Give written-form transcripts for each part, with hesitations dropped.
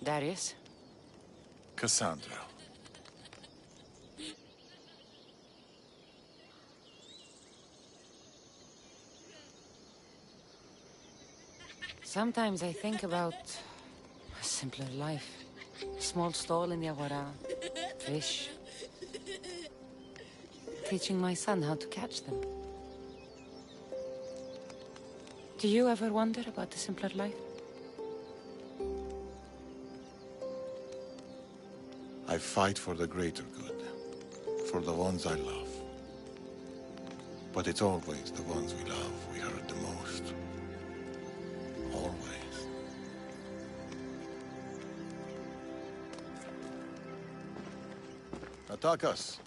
Darius? Cassandra. Sometimes I think about a simpler life. Small stall in the Agora, fish. Teaching my son how to catch them. Do you ever wonder about the simpler life? I fight for the greater good, for the ones I love. But it's always the ones we love we hurt the most. Always. Atakas,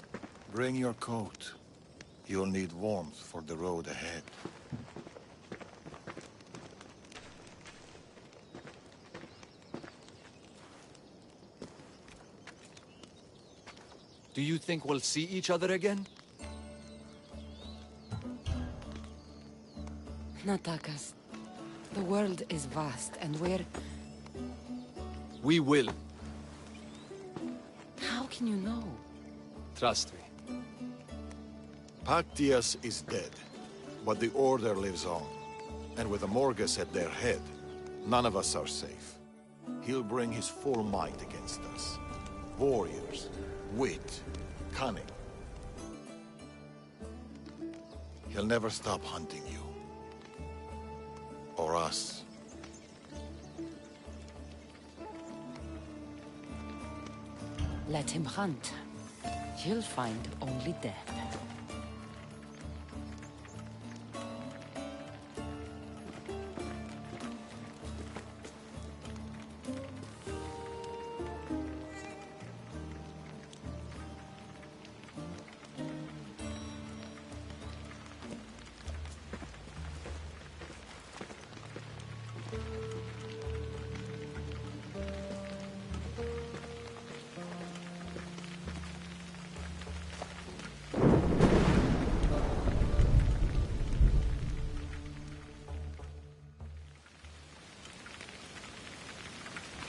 bring your coat. You'll need warmth for the road ahead. Do you think we'll see each other again? Natakas, the world is vast and We will. How can you know? Trust me. Pactias is dead, but the Order lives on. And with the Morgus at their head, none of us are safe. He'll bring his full might against us. Warriors, wit, cunning. He'll never stop hunting you. Or us. Let him hunt. You'll find only death.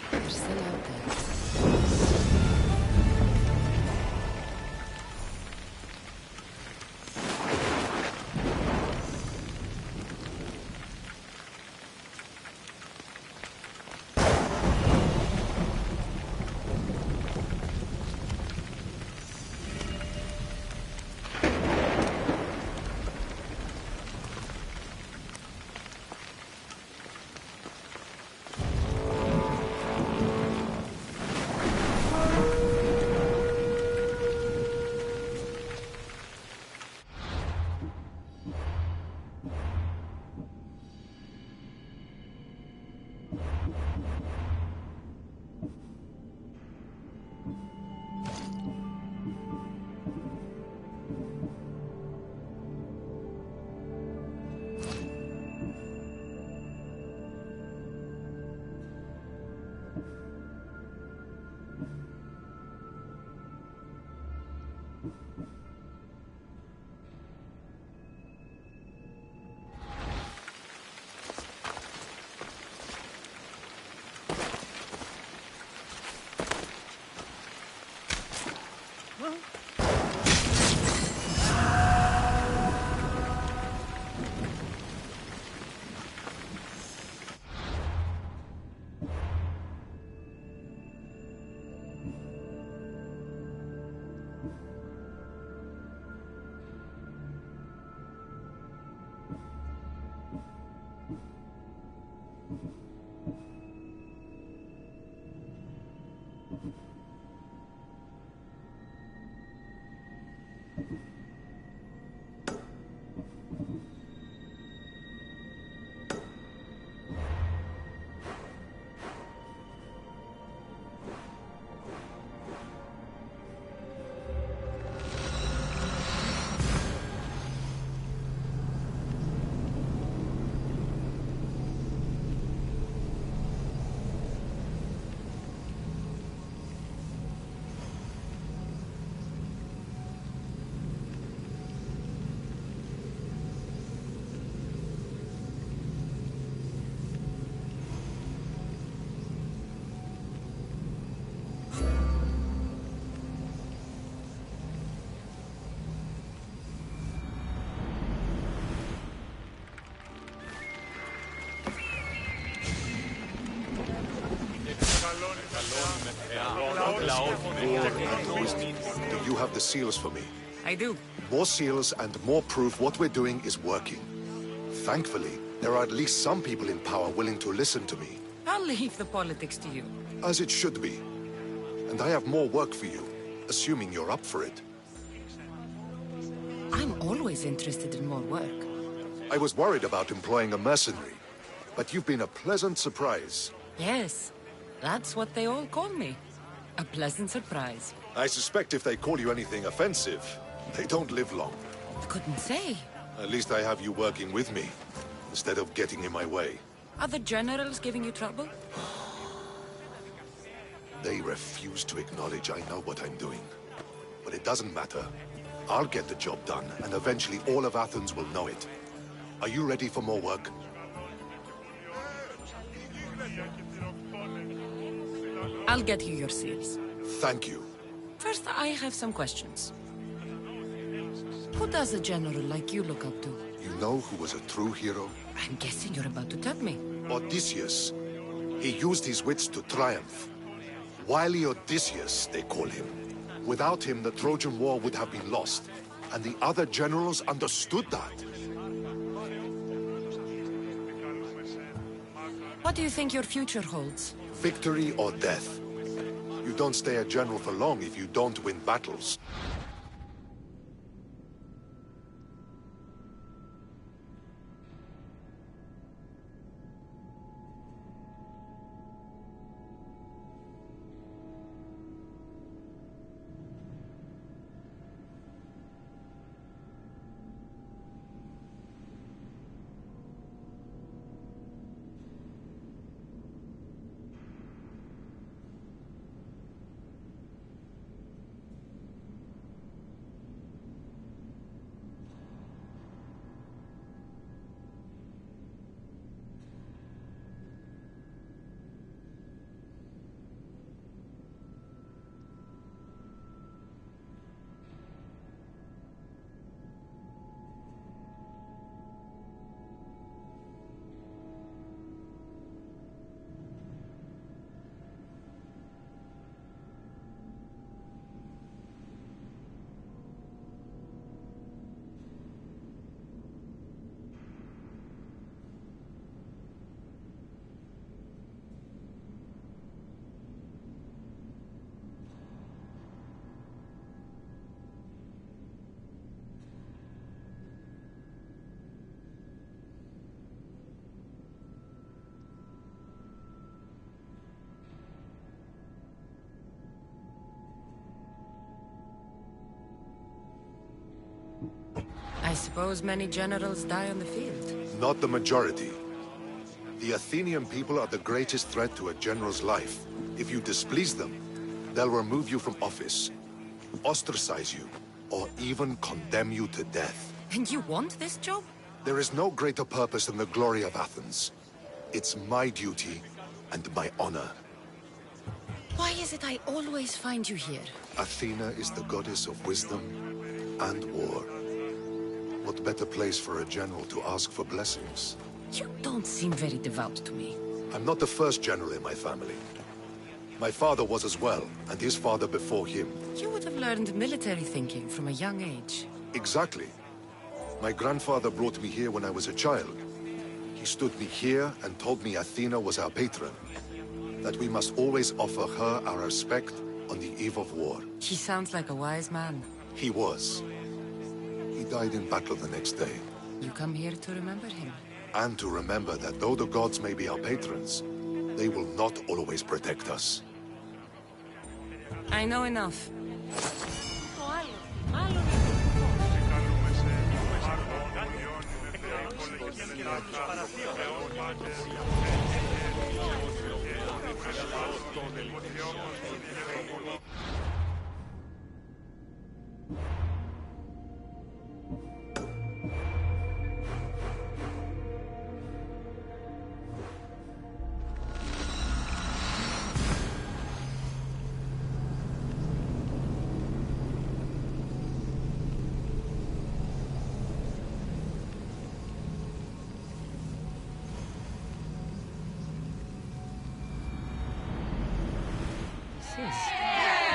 They're still out there. war, and wisdom. Do you have the seals for me? I do. More seals and more proof what we're doing is working. Thankfully, there are at least some people in power willing to listen to me. I'll leave the politics to you. As it should be. And I have more work for you, assuming you're up for it. I'm always interested in more work. I was worried about employing a mercenary, but you've been a pleasant surprise. Yes, that's what they all call me. A pleasant surprise. I suspect if they call you anything offensive, they don't live long. Couldn't say. At least I have you working with me, instead of getting in my way. Are the generals giving you trouble? They refuse to acknowledge I know what I'm doing. But it doesn't matter. I'll get the job done, and eventually all of Athens will know it. Are you ready for more work? I'll get you your seals. Thank you. First, I have some questions. Who does a general like you look up to? You know who was a true hero? I'm guessing you're about to tell me. Odysseus. He used his wits to triumph. Wily Odysseus, they call him. Without him, the Trojan War would have been lost. And the other generals understood that. What do you think your future holds? Victory or death. You don't stay a general for long if you don't win battles. I suppose many generals die on the field. Not the majority. The Athenian people are the greatest threat to a general's life. If you displease them, they'll remove you from office, ostracize you, or even condemn you to death. And you want this job? There is no greater purpose than the glory of Athens. It's my duty and my honor. Why is it I always find you here? Athena is the goddess of wisdom and war. What better place for a general to ask for blessings? You don't seem very devout to me. I'm not the first general in my family. My father was as well, and his father before him. You would have learned military thinking from a young age. Exactly. My grandfather brought me here when I was a child. He stood me here and told me Athena was our patron. That we must always offer her our respect on the eve of war. He sounds like a wise man. He was. He died in battle the next day. You come here to remember him. And to remember that though the gods may be our patrons, they will not always protect us. I know enough. This is...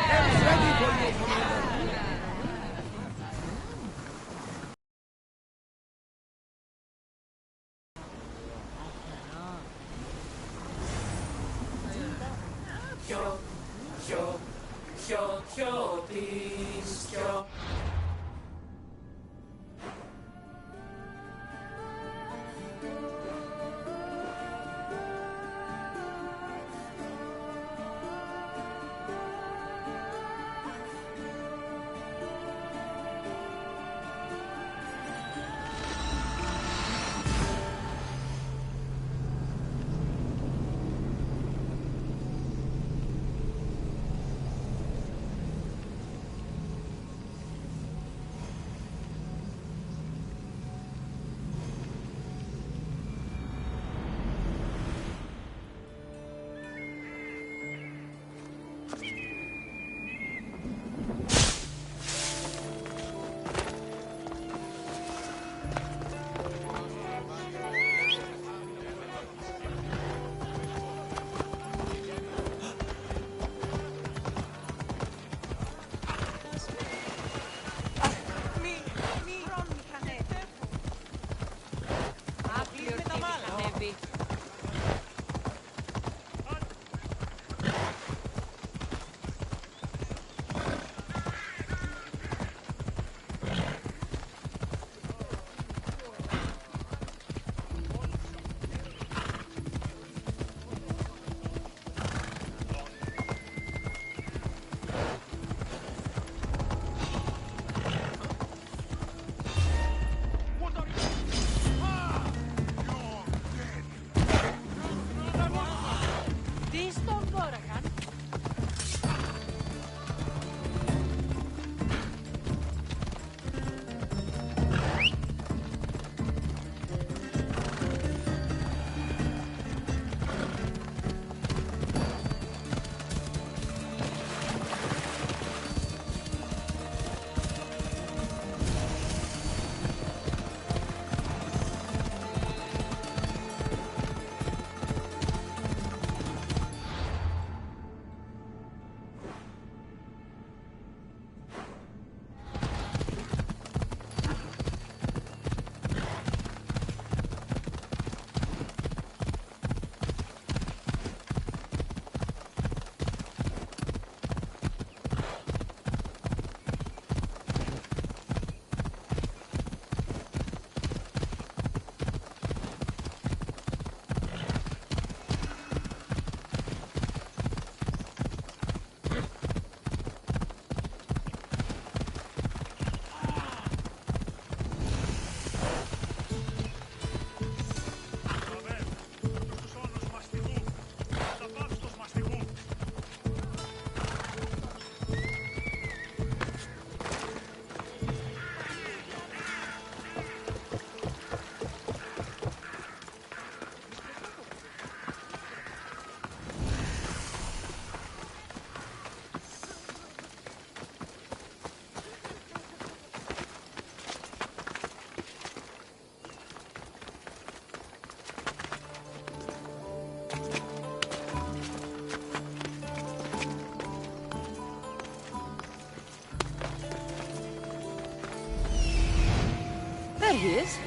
There he is.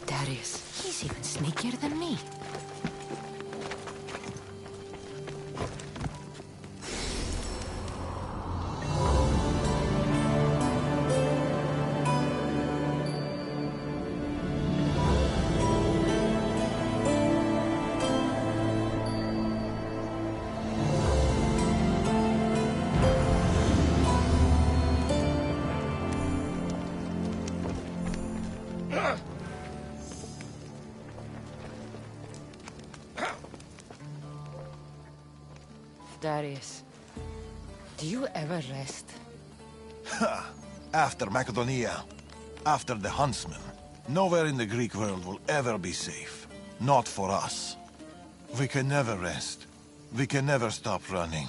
Darius, he's even sneakier than me. Darius, do you ever rest? After Macedonia, after the Huntsman, nowhere in the Greek world will ever be safe. Not for us. We can never rest. We can never stop running.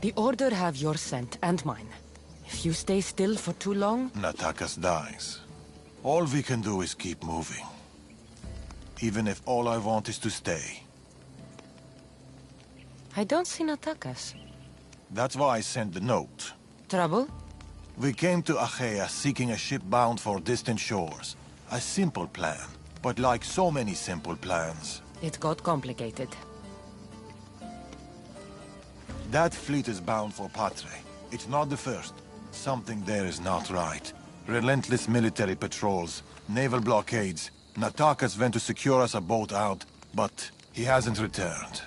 The Order have your scent and mine. If you stay still for too long... Natakas dies. All we can do is keep moving. Even if all I want is to stay. I don't see Natakas. That's why I sent the note. Trouble? We came to Achaea seeking a ship bound for distant shores. A simple plan, but like so many simple plans... It got complicated. That fleet is bound for Patre. It's not the first. Something there is not right. Relentless military patrols, naval blockades. Natakas went to secure us a boat out, but he hasn't returned.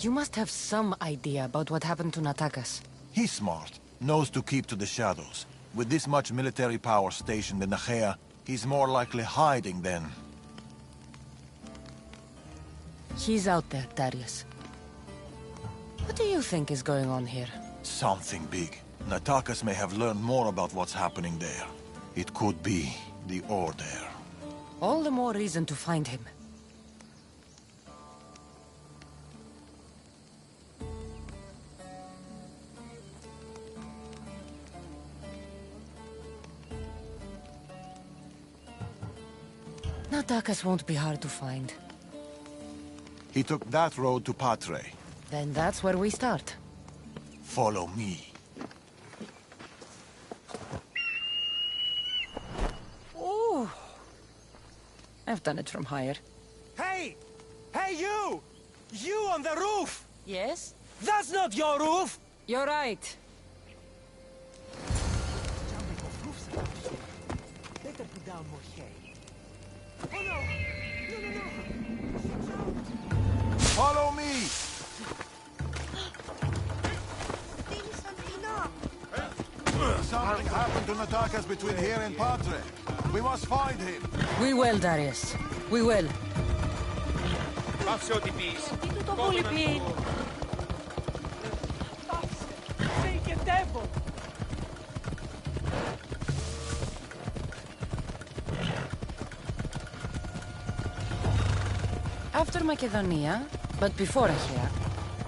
You must have some idea about what happened to Natakas. He's smart, knows to keep to the shadows. With this much military power stationed in Achaea, he's more likely hiding than... He's out there, Darius. What do you think is going on here? something big. Natakas may have learned more about what's happening there. It could be the Order. All the more reason to find him. Natakas won't be hard to find. He took that road to Patre. Then that's where we start. Follow me. Ooh. I've done it from higher. Hey! Hey, you! You on the roof! Yes? That's not your roof! You're right. Better put down more hay. Oh no! No, no, no! Follow me! Something happened to Natakas between here and Patre. We must find him. We will, Darius. We will. Πάψε ό,τι πεις. Τι το πολύ πει. Συγκεντεύω! After Macedonia, but before Achaea,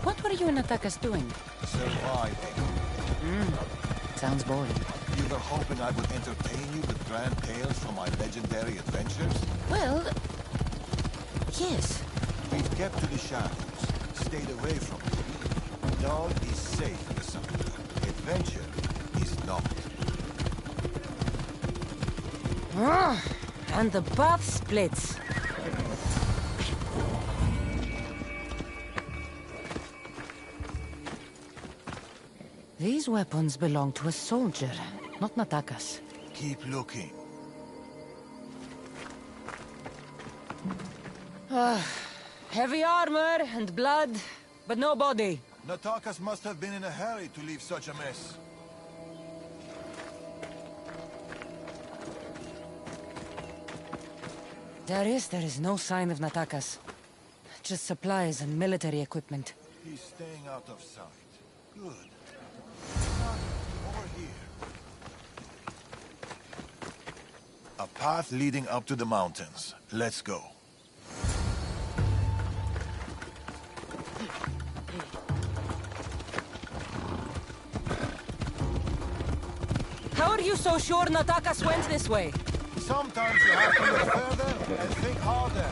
what were you and Natakas doing? Surviving. Sounds boring. You were hoping I would entertain you with grand tales from my legendary adventures? Well, yes. We've kept to the shadows, stayed away from it. Dog is safe in the summer. Adventure is not. And the path splits. These weapons belong to a soldier, not Natakas. Keep looking. Heavy armor and blood, but no body. Natakas must have been in a hurry to leave such a mess. Darius, there is no sign of Natakas. Just supplies and military equipment. He's staying out of sight. Good. Over here. A path leading up to the mountains. Let's go. How are you so sure Natakas went this way? Sometimes you have to look further and think harder.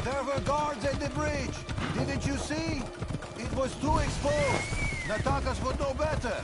There were guards at the bridge. Didn't you see? It was too exposed. Natakas would know better.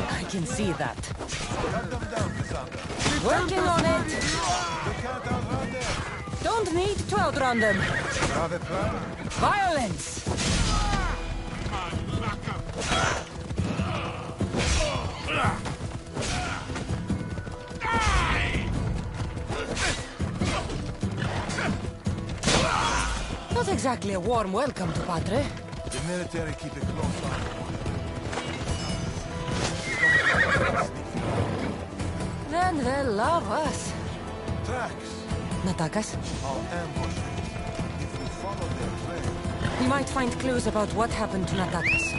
I can see that. Cut them down, Cassandra. Working on it. You can't outrun them. Don't need to outrun them. Have a plan? Violence! Not exactly a warm welcome to Patre. The military keep a close eye. Then they'll love us. Tracks. Natakas? I'll ambush them. If we follow their trail... We might find clues about what happened to Natakas.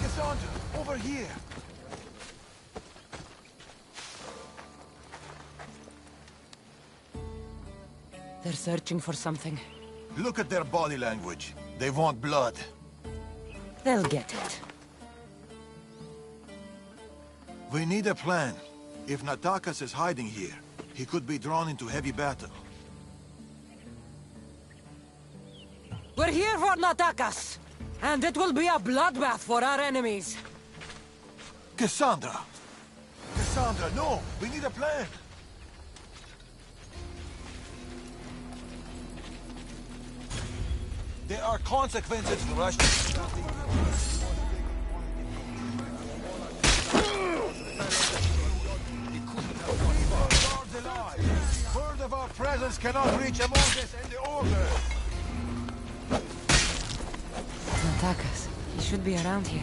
Cassandra, over here! They're searching for something. Look at their body language. They want blood. They'll get it. We need a plan. If Natakas is hiding here, he could be drawn into heavy battle. We're here for Natakas! And it will be a bloodbath for our enemies. Cassandra! Cassandra, no! We need a plan! There are consequences to rushing. Word of our presence cannot reach Amorges and the Order. Natakas. He should be around here.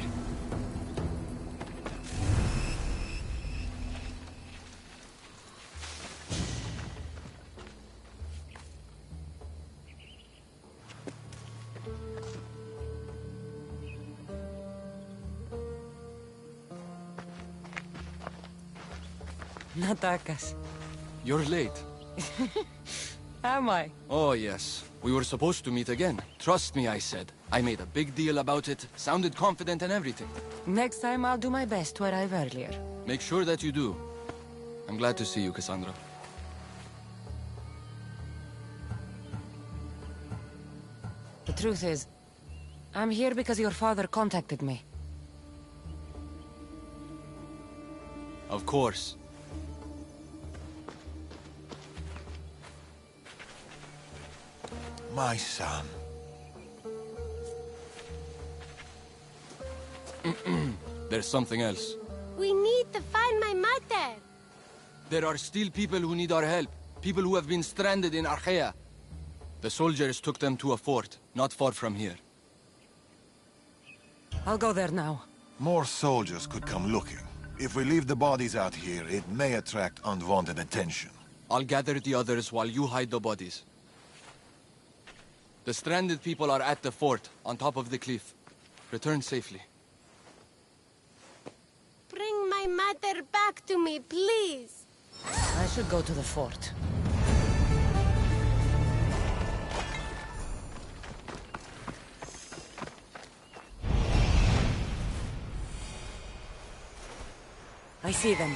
Natakas. You're late. Am I? Oh, yes. We were supposed to meet again. Trust me, I said. I made a big deal about it, sounded confident and everything. Next time I'll do my best to arrive earlier. Make sure that you do. I'm glad to see you, Cassandra. The truth is, I'm here because your father contacted me. Of course. My son. There's something else. We need to find my mother. There are still people who need our help. People who have been stranded in Archaea. The soldiers took them to a fort, not far from here. I'll go there now. More soldiers could come looking. If we leave the bodies out here, it may attract unwanted attention. I'll gather the others while you hide the bodies. The stranded people are at the fort, on top of the cliff. Return safely. Bring my mother back to me, please. I should go to the fort. I see them.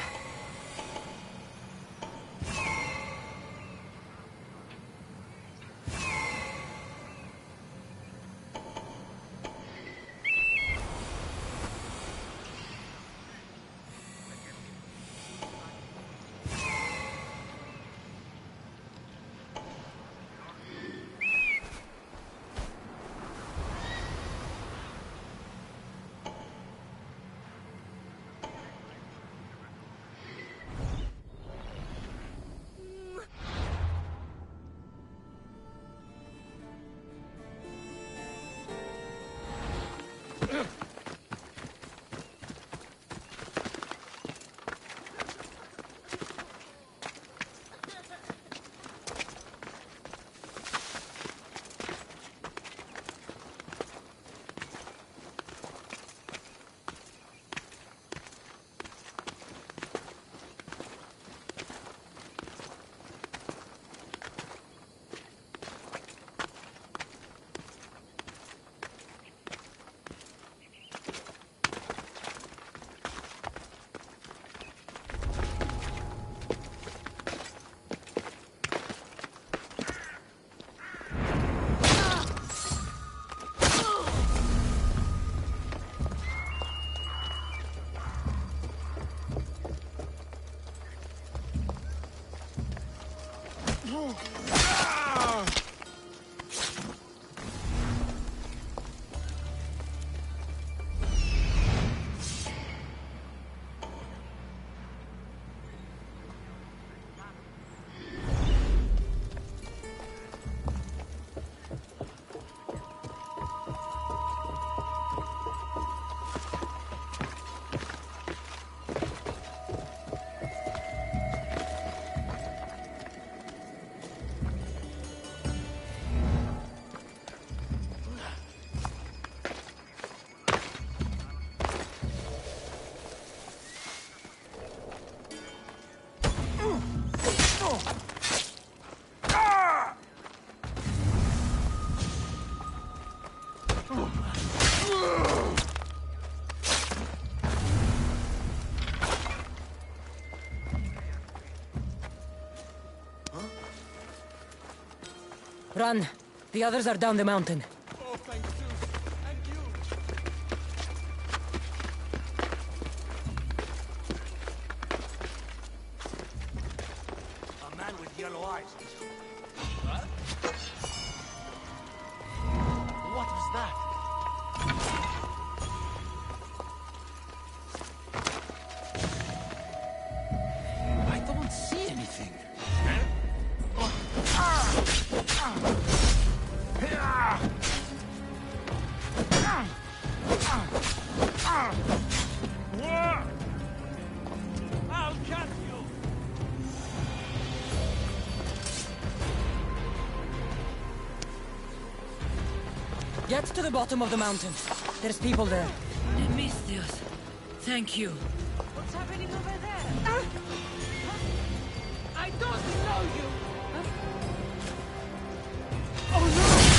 Run! The others are down the mountain. Oh, thank Zeus. And you. A man with yellow eyes. What? What was that? I don't see anything. I'll catch you. Get to the bottom of the mountain. There's people there. Nemesios, thank you. What's happening over there? I don't know you. Oh no!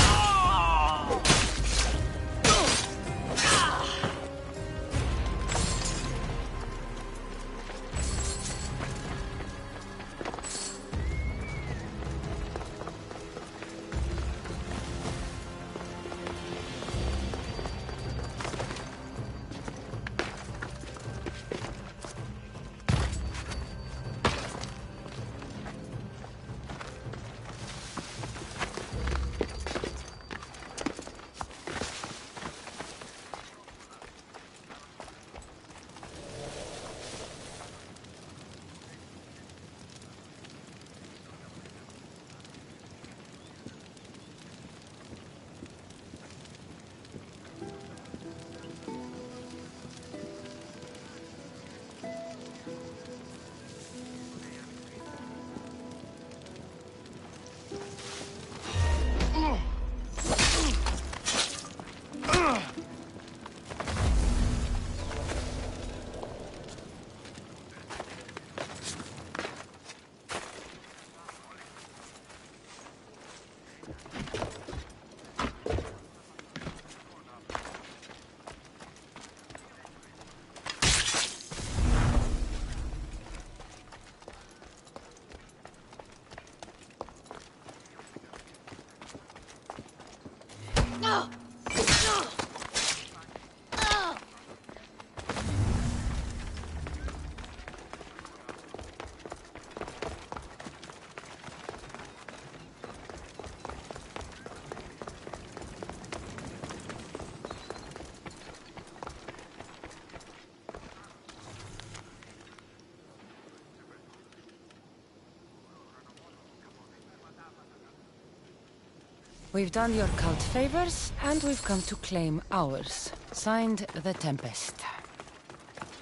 We've done your cult favors, and we've come to claim ours. Signed, The Tempest.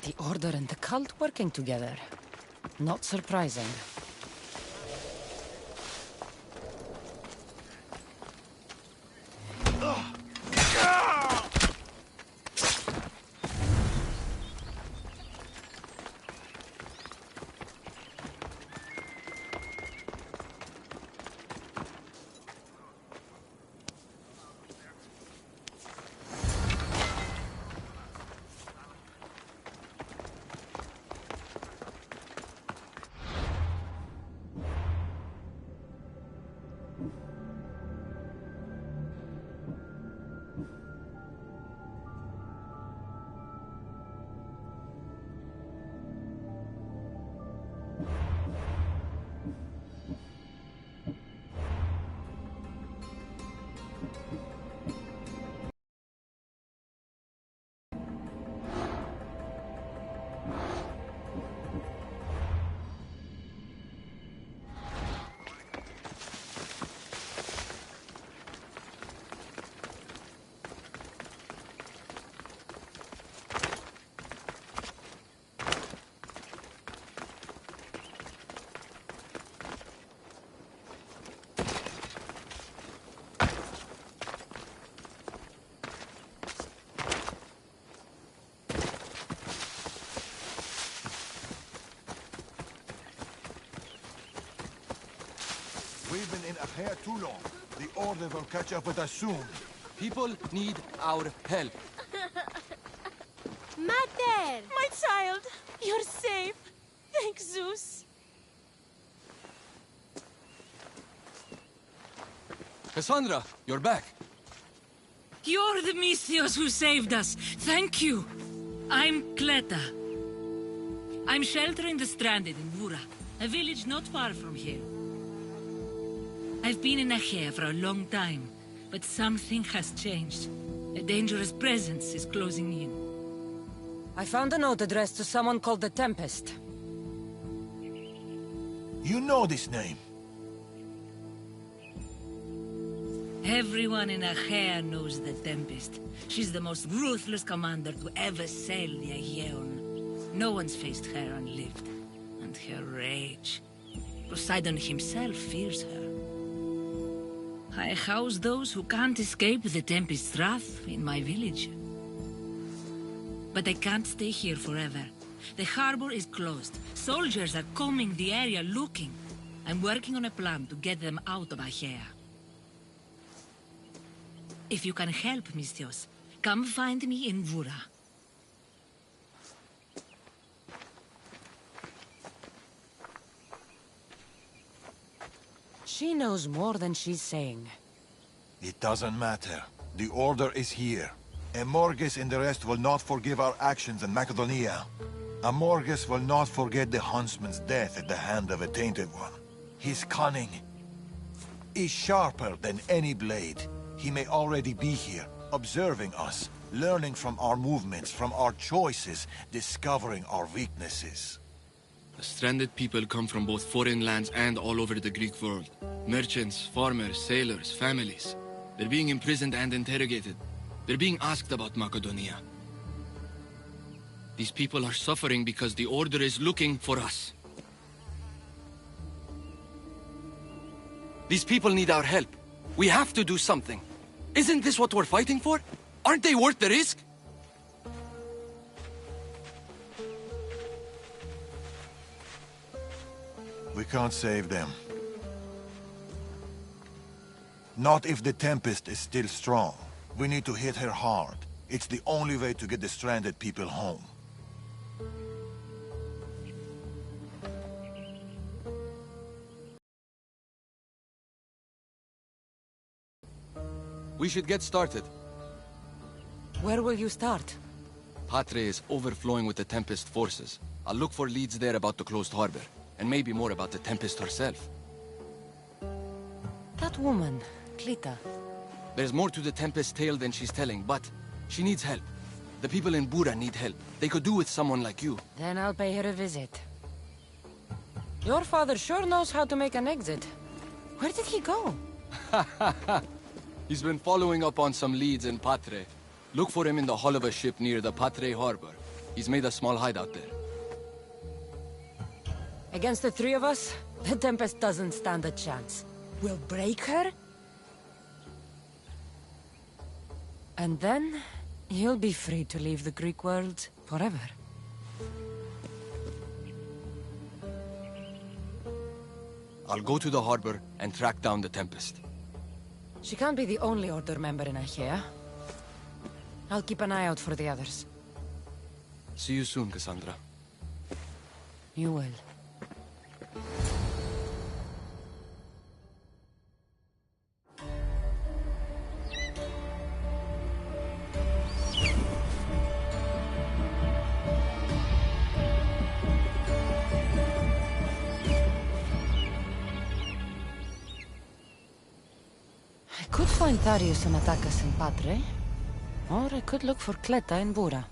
The Order and the cult working together. Not surprising. been in Achaea too long. The Order will catch up with us soon. People need our help. Mater! My child, you're safe. Thank Zeus. Cassandra, you're back. You're the Misthios who saved us. Thank you. I'm Cleta. I'm sheltering the stranded in Vura, a village not far from here. I've been in Achaea for a long time, but something has changed. A dangerous presence is closing in. I found a note addressed to someone called the Tempest. You know this name. Everyone in Achaea knows the Tempest. She's the most ruthless commander to ever sail the Aegean. No one's faced her unlived. And her rage. Poseidon himself fears her. I house those who can't escape the Tempest's wrath in my village. But I can't stay here forever. The harbor is closed. Soldiers are combing the area looking. I'm working on a plan to get them out of Achaea. If you can help, Misthios, come find me in Vura. She knows more than she's saying. It doesn't matter. The Order is here. Amorges and the rest will not forgive our actions in Macedonia. Amorges will not forget the huntsman's death at the hand of a tainted one. His cunning is sharper than any blade. He may already be here, observing us, learning from our movements, from our choices, discovering our weaknesses. The stranded people come from both foreign lands and all over the Greek world. Merchants, farmers, sailors, families. They're being imprisoned and interrogated. They're being asked about Macedonia. These people are suffering because the Order is looking for us. These people need our help. We have to do something. Isn't this what we're fighting for? Aren't they worth the risk? We can't save them. Not if the Tempest is still strong. We need to hit her hard. It's the only way to get the stranded people home. We should get started. Where will you start? Patre is overflowing with the Tempest forces. I'll look for leads there about the closed harbor, and maybe more about the Tempest herself. That woman, Clita. There's more to the Tempest tale than she's telling, but she needs help. The people in Bura need help. They could do with someone like you. Then I'll pay her a visit. Your father sure knows how to make an exit. Where did he go? He's been following up on some leads in Patre. Look for him in the hull of a ship near the Patre harbor. He's made a small hideout there. Against the three of us, the Tempest doesn't stand a chance. We'll break her, and then you'll be free to leave the Greek world forever. I'll go to the harbor and track down the Tempest. She can't be the only Order member in Achaea. I'll keep an eye out for the others. See you soon, Cassandra. You will. I could find Tharius and attack us in Patre, or I could look for Cleta in Bura.